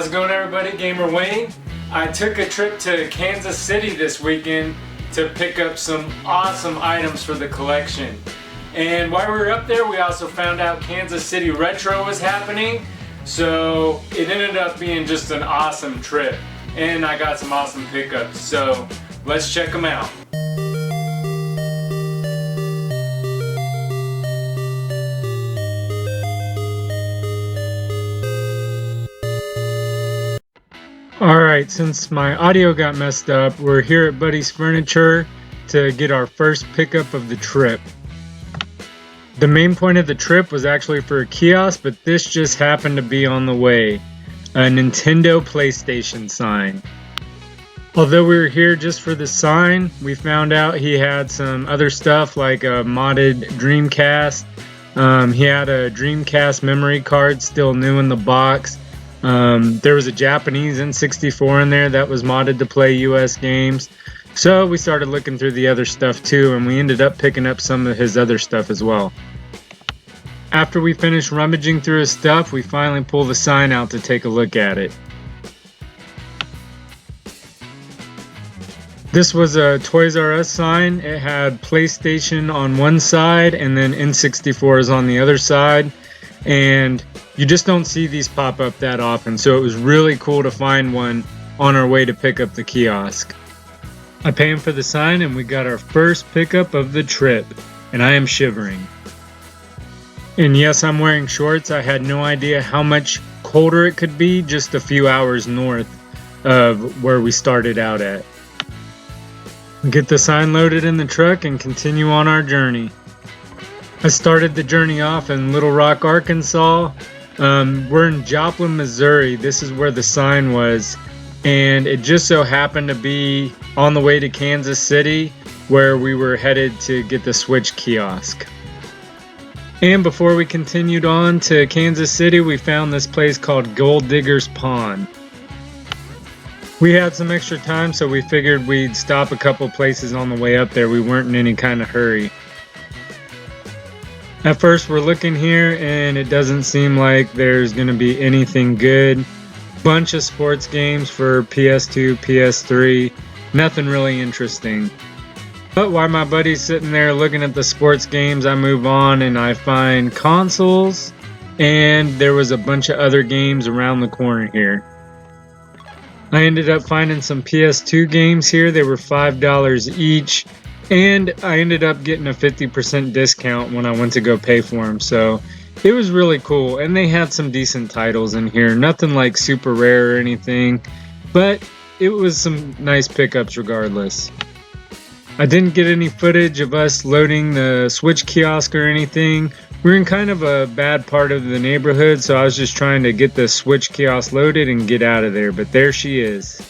How's it going, everybody? Gamer Wayne. I took a trip to Kansas City this weekend to pick up some awesome items for the collection. And while we were up there, we also found out Kansas City Retro was happening. So it ended up being just an awesome trip. And I got some awesome pickups. So let's check them out. Alright, since my audio got messed up, we're here at Buddy's Furniture to get our first pickup of the trip. The main point of the trip was actually for a kiosk, but this just happened to be on the way. A Nintendo PlayStation sign. Although we were here just for the sign, we found out he had some other stuff like a modded Dreamcast. He had a Dreamcast memory card still new in the box. There was a Japanese N64 in there that was modded to play US games. So we started looking through the other stuff too, and we ended up picking up some of his other stuff as well. After we finished rummaging through his stuff, we finally pulled the sign out to take a look at it. This was a Toys R Us sign. It had PlayStation on one side and then N64s on the other side. And you just don't see these pop up that often, so it was really cool to find one on our way to pick up the kiosk. I pay him for the sign and we got our first pickup of the trip, and I am shivering. And yes, I'm wearing shorts. I had no idea how much colder it could be just a few hours north of where we started out at. Get the sign loaded in the truck and continue on our journey. I started the journey off in Little Rock, Arkansas. We're in Joplin, Missouri. This is where the sign was. And it just so happened to be on the way to Kansas City, where we were headed to get the Switch kiosk. And before we continued on to Kansas City, we found this place called Gold Digger's Pond. We had some extra time, so we figured we'd stop a couple places on the way up there. We weren't in any kind of hurry. At first we're looking here and it doesn't seem like there's going to be anything good. Bunch of sports games for PS2, PS3, nothing really interesting. But while my buddy's sitting there looking at the sports games, I move on and I find consoles, and there was a bunch of other games around the corner here. I ended up finding some PS2 games here. They were $5 each. And I ended up getting a 50% discount when I went to go pay for them, so it was really cool. And they had some decent titles in here, nothing like super rare or anything, but it was some nice pickups regardless. I didn't get any footage of us loading the Switch kiosk or anything. We're in kind of a bad part of the neighborhood, so I was just trying to get the Switch kiosk loaded and get out of there, but there she is.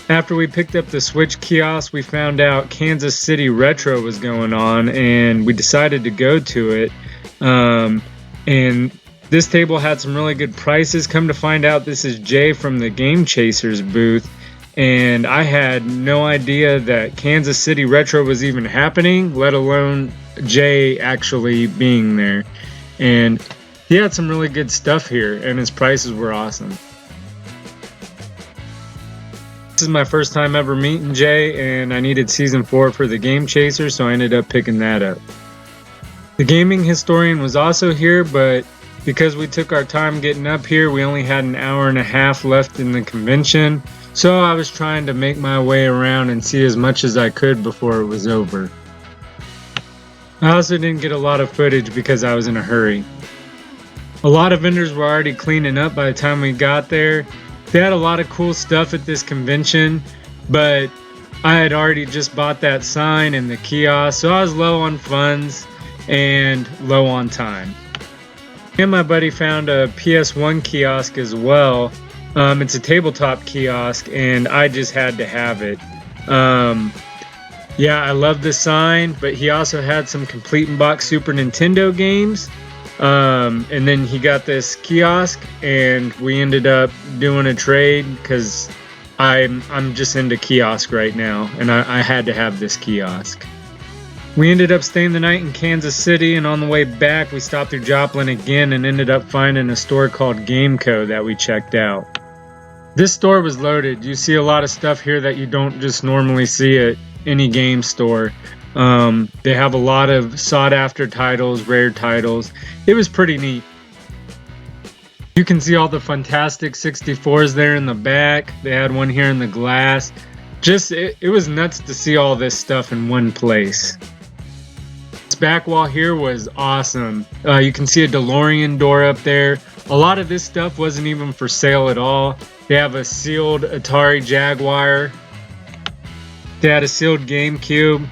After we picked up the Switch kiosk, we found out Kansas City Retro was going on, and we decided to go to it. And this table had some really good prices. Come to find out, this is Jay from the Game Chasers booth, and I had no idea that Kansas City Retro was even happening, let alone Jay actually being there. And he had some really good stuff here, and his prices were awesome. This is my first time ever meeting Jay, and I needed Season 4 for the Game Chaser, so I ended up picking that up. The Gaming Historian was also here, but because we took our time getting up here, we only had an hour and a half left in the convention, so I was trying to make my way around and see as much as I could before it was over. I also didn't get a lot of footage because I was in a hurry. A lot of vendors were already cleaning up by the time we got there. They had a lot of cool stuff at this convention, but I had already just bought that sign and the kiosk, so I was low on funds and low on time. And my buddy found a PS1 kiosk as well. It's a tabletop kiosk, and I just had to have it. Yeah, I love the sign, but he also had some complete in box Super Nintendo games. And then he got this kiosk, and we ended up doing a trade because I'm just into kiosk right now, and I had to have this kiosk. We ended up staying the night in Kansas City, and on the way back, we stopped through Joplin again and ended up finding a store called Gameco that we checked out. This store was loaded. You see a lot of stuff here that you don't just normally see at any game store. They have a lot of sought-after titles, rare titles. It was pretty neat. You can see all the Fantastic 64s there in the back. They had one here in the glass. It was nuts to see all this stuff in one place. This back wall here was awesome. You can see a DeLorean door up there. A lot of this stuff wasn't even for sale at all. They have a sealed Atari Jaguar. They had a sealed GameCube.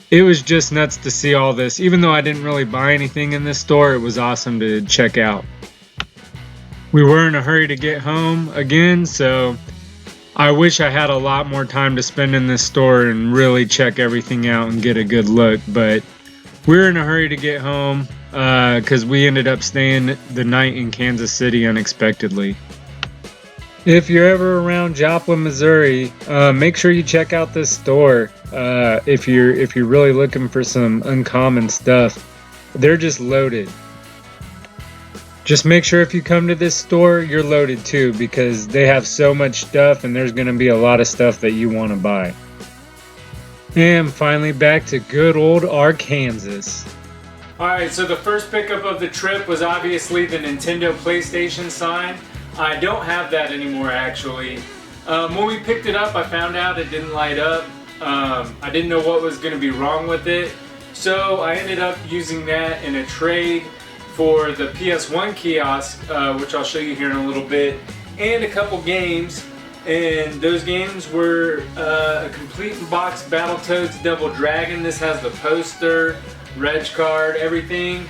It was just nuts to see all this. Even though I didn't really buy anything in this store, it was awesome to check out. We were in a hurry to get home again, so I wish I had a lot more time to spend in this store and really check everything out and get a good look, but we were in a hurry to get home because we ended up staying the night in Kansas City unexpectedly. If you're ever around Joplin, Missouri, make sure you check out this store. If you're really looking for some uncommon stuff, they're just loaded. Just make sure if you come to this store, you're loaded too, because they have so much stuff and there's going to be a lot of stuff that you want to buy. And finally back to good old Arkansas. Alright, so the first pickup of the trip was obviously the Nintendo PlayStation sign. I don't have that anymore actually. When we picked it up, I found out it didn't light up. I didn't know what was going to be wrong with it. So I ended up using that in a trade for the PS1 kiosk, which I'll show you here in a little bit, and a couple games. And those games were a complete in box Battletoads Double Dragon. This has the poster, reg card, everything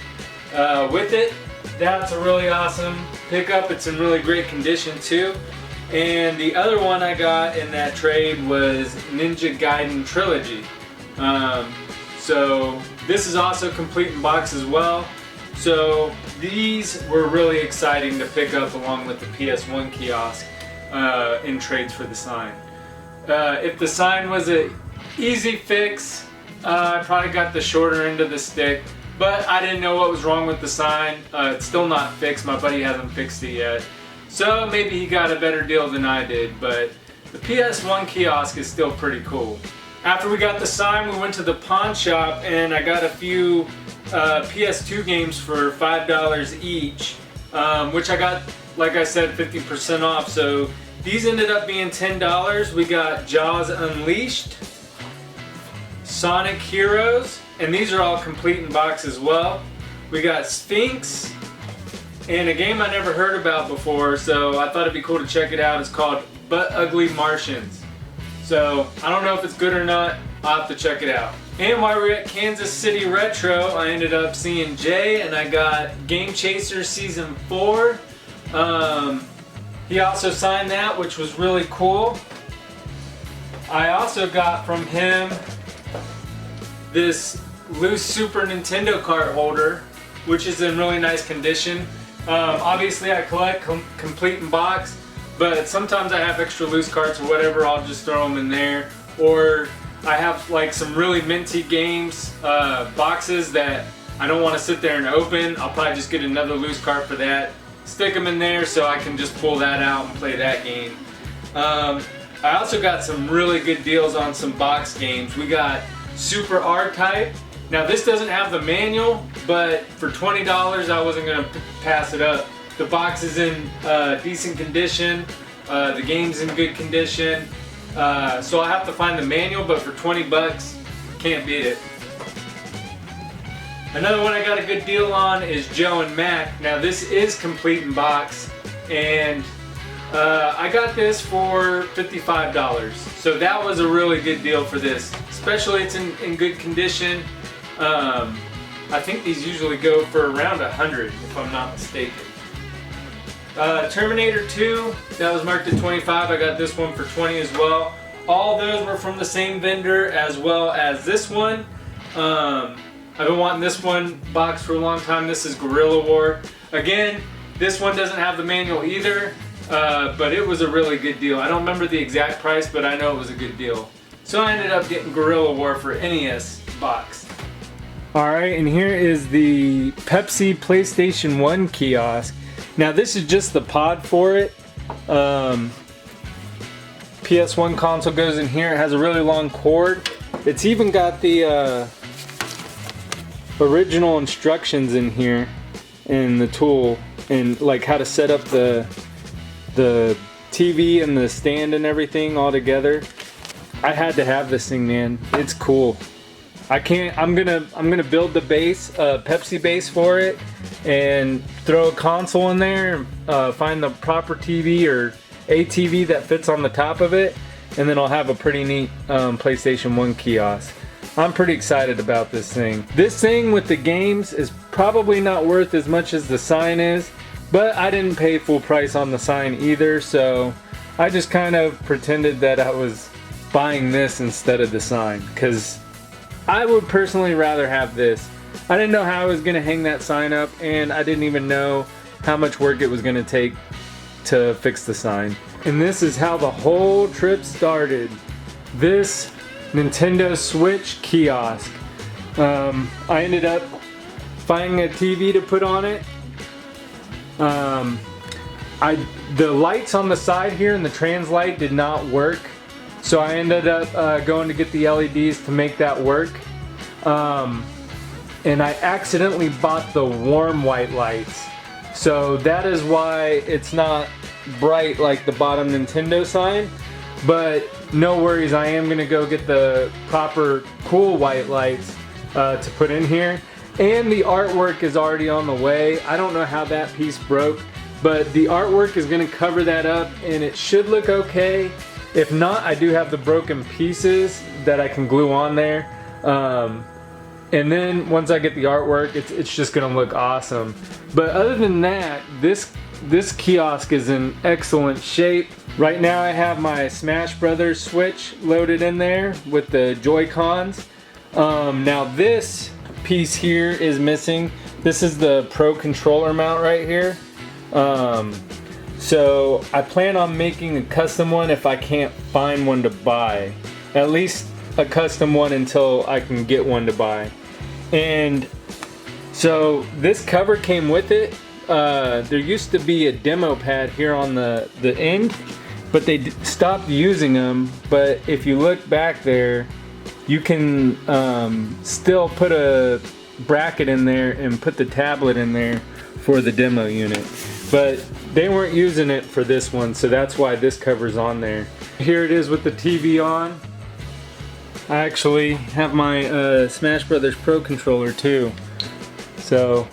with it. That's a really awesome pickup. It's in really great condition too. And the other one I got in that trade was Ninja Gaiden Trilogy. So this is also complete in box as well. So these were really exciting to pick up along with the PS1 kiosk in trades for the sign. If the sign was an easy fix, I probably got the shorter end of the stick, but I didn't know what was wrong with the sign. It's still not fixed. My buddy hasn't fixed it yet. So maybe he got a better deal than I did, but the PS1 kiosk is still pretty cool. After we got the sign, we went to the pawn shop and I got a few PS2 games for $5 each, which I got, like I said, 50% off. So these ended up being $10. We got Jaws Unleashed, Sonic Heroes, and these are all complete in box as well. We got Sphinx, and a game I never heard about before, so I thought it'd be cool to check it out. It's called But Ugly Martians. So I don't know if it's good or not. I'll have to check it out. And while we were at Kansas City Retro, I ended up seeing Jay and I got Game Chaser Season 4. He also signed that, which was really cool. I also got from him this loose Super Nintendo cart holder, which is in really nice condition. Obviously I collect complete in box, but sometimes I have extra loose carts or whatever, I'll just throw them in there. Or I have like some really minty games, boxes that I don't want to sit there and open. I'll probably just get another loose cart for that, stick them in there so I can just pull that out and play that game. I also got some really good deals on some box games. We got Super R-Type. Now this doesn't have the manual, but for $20 I wasn't going to pass it up. The box is in decent condition, the game's in good condition, so I have to find the manual, but for 20 bucks, can't beat it. Another one I got a good deal on is Joe and Mac. Now this is complete in box, and I got this for $55, so that was a really good deal for this. Especially it's in good condition. I think these usually go for around $100 if I'm not mistaken. Terminator 2, that was marked at $25. I got this one for $20 as well. All those were from the same vendor as well as this one. I've been wanting this one box for a long time. This is Guerrilla War. Again, this one doesn't have the manual either, but it was a really good deal. I don't remember the exact price, but I know it was a good deal. So I ended up getting Guerrilla War for NES box. Alright, and here is the Pepsi PlayStation 1 kiosk. Now this is just the pod for it. PS1 console goes in here. It has a really long cord. It's even got the original instructions in here and the tool and like how to set up the TV and the stand and everything all together. I had to have this thing, man. It's cool. I'm gonna build the base, Pepsi base for it, and throw a console in there. Find the proper TV or a TV that fits on the top of it, and then I'll have a pretty neat PlayStation 1 kiosk. I'm pretty excited about this thing. This thing with the games is probably not worth as much as the sign is, but I didn't pay full price on the sign either, so I just kind of pretended that I was buying this instead of the sign, because I would personally rather have this. I didn't know how I was going to hang that sign up, and I didn't even know how much work it was going to take to fix the sign. And this is how the whole trip started. This Nintendo Switch kiosk. I ended up finding a TV to put on it. The lights on the side here and the trans light did not work, so I ended up going to get the LEDs to make that work. And I accidentally bought the warm white lights, so that is why it's not bright like the bottom Nintendo sign. But no worries, I am gonna go get the proper cool white lights to put in here. And the artwork is already on the way. I don't know how that piece broke, but the artwork is gonna cover that up and it should look okay. If not, I do have the broken pieces that I can glue on there. And then once I get the artwork, it's just gonna look awesome. But other than that, this kiosk is in excellent shape. Right now I have my Smash Brothers Switch loaded in there with the Joy-Cons. Now this piece here is missing. This is the Pro Controller mount right here. So I plan on making a custom one if I can't find one to buy. At least a custom one until I can get one to buy. And so this cover came with it. There used to be a demo pad here on the end, but they stopped using them. But if you look back there, you can still put a bracket in there and put the tablet in there for the demo unit. But they weren't using it for this one, so that's why this cover's on there. Here it is with the TV on. I actually have my Smash Brothers Pro Controller too. So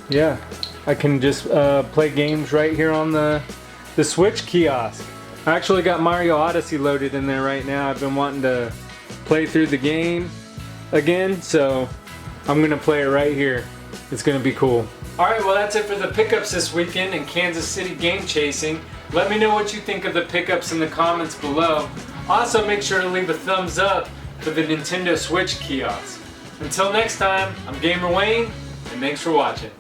yeah, I can just play games right here on the Switch kiosk. I actually got Mario Odyssey loaded in there right now. I've been wanting to play through the game again, so I'm gonna play it right here. It's gonna be cool. Alright, well that's it for the pickups this weekend in Kansas City game chasing. Let me know what you think of the pickups in the comments below. Also make sure to leave a thumbs up for the Nintendo Switch kiosk. Until next time, I'm Gamer Wayne, and thanks for watching.